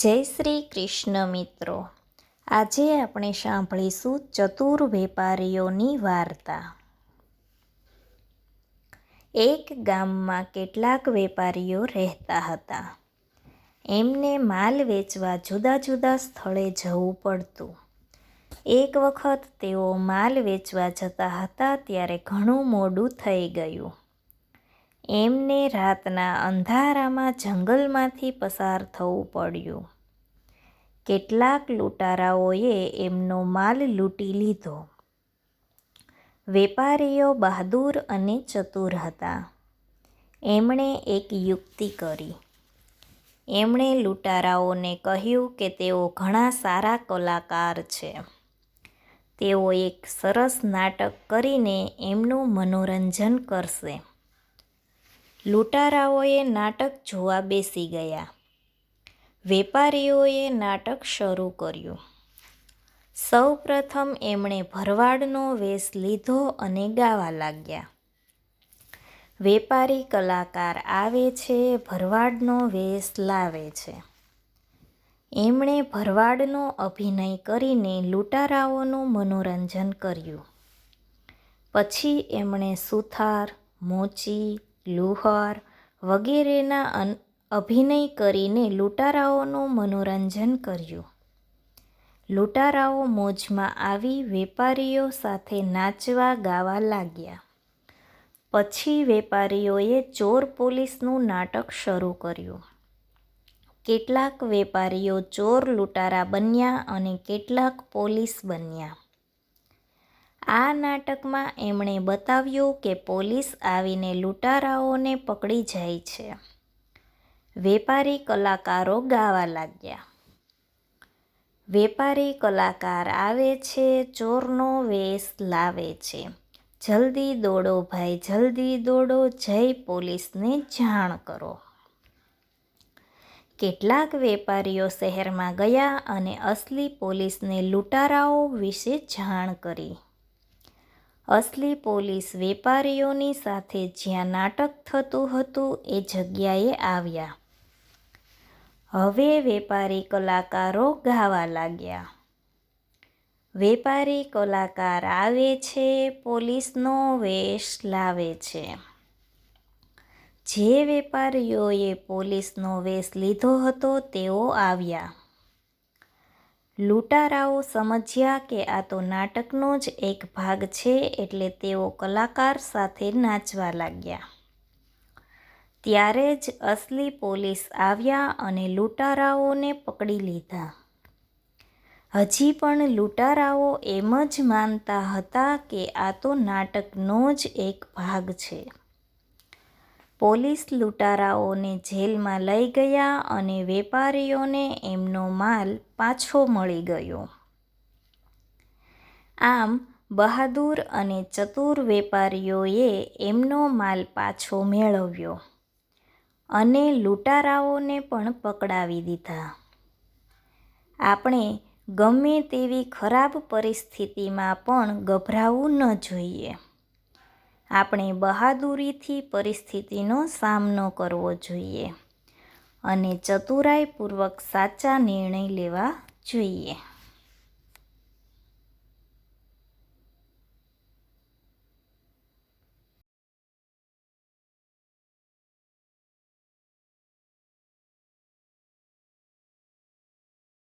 જય શ્રી કૃષ્ણ મિત્રો, આજે આપણે સાંભળીશું ચતુર વેપારીઓની વાર્તા। એક ગામમાં કેટલાક વેપારીઓ રહેતા હતા। એમને માલ વેચવા જુદા જુદા સ્થળે જવું પડતું। એક વખત તેઓ માલ વેચવા જતા હતા ત્યારે ઘણું મોડું થઈ ગયું। એમને રાતના અંધારામાં જંગલમાંથી પસાર થવું પડ્યું। કેટલાક લૂંટારાઓએ એમનો માલ લૂંટી લીધો। વેપારીઓ બહાદુર અને ચતુર હતા। એમણે એક યુક્તિ કરી। એમણે લૂંટારાઓને કહ્યું કે તેઓ ઘણા સારા કલાકાર છે। તેઓ એક સરસ નાટક કરીને એમનું મનોરંજન કરશે। લૂંટારાઓએ નાટક જોવા બેસી ગયા। વેપારીઓએ નાટક શરૂ કર્યું। સૌ પ્રથમ એમણે ભરવાડનો વેશ લીધો અને ગાવા લાગ્યા। વેપારી કલાકાર આવે છે, ભરવાડનો વેશ લાવે છે। એમણે ભરવાડનો અભિનય કરીને લૂંટારાઓનું મનોરંજન કર્યું। પછી એમણે સુથાર, મોચી, લુહાર વગેરેના અભિનય કરીને લૂંટારાઓનું મનોરંજન કર્યું। લૂંટારાઓ મોજમાં આવી વેપારીઓ સાથે નાચવા ગાવા લાગ્યા। પછી વેપારીઓએ ચોર પોલીસનું નાટક શરૂ કર્યું। કેટલાક વેપારીઓ ચોર લૂંટારા બન્યા અને કેટલાક પોલીસ બન્યા। આ નાટકમાં એમણે બતાવ્યું કે પોલીસ આવીને લૂંટારાઓને પકડી જાય છે। વેપારી કલાકારો ગાવા લાગ્યા। વેપારી કલાકાર આવે છે, ચોરનો વેશ લાવે છે। જલ્દી દોડો ભાઈ જલ્દી દોડો, જય પોલીસને જાણ કરો। કેટલાક વેપારીઓ શહેરમાં ગયા અને અસલી પોલીસને લૂંટારાઓ વિશે જાણ કરી। અસલી પોલીસ વેપારીઓની સાથે જ્યાં નાટક થતું હતું એ જગ્યાએ આવ્યા। હવે વેપારી કલાકારો ગાવા લાગ્યા। વેપારી કલાકાર આવે છે, પોલીસનો વેશ લાવે છે। જે વેપારીઓએ પોલીસનો વેશ લીધો હતો તેઓ આવ્યા। લૂંટારાઓ સમજ્યા કે આ તો નાટકનો જ એક ભાગ છે એટલે તેઓ કલાકાર સાથે નાચવા લાગ્યા। ત્યારે જ અસલી પોલીસ આવ્યા અને લૂંટારાઓને પકડી લીધા। હજી પણ લૂંટારાઓ એમ જ માનતા હતા કે આ તો નાટકનો જ એક ભાગ છે। પોલીસ લૂંટારાઓને જેલમાં લઈ ગયા અને વેપારીઓને એમનો માલ પાછો મળી ગયો। આમ બહાદુર અને ચતુર વેપારીઓએ એમનો માલ પાછો મેળવ્યો અને લૂંટારાઓને પણ પકડાવી દીધા। આપણે ગમે તેવી ખરાબ પરિસ્થિતિમાં પણ ગભરાવું ન જોઈએ। આપણે બહાદુરીથી પરિસ્થિતિનો સામનો કરવો જોઈએ અને ચતુરાઈપૂર્વક સાચા નિર્ણય લેવા જોઈએ।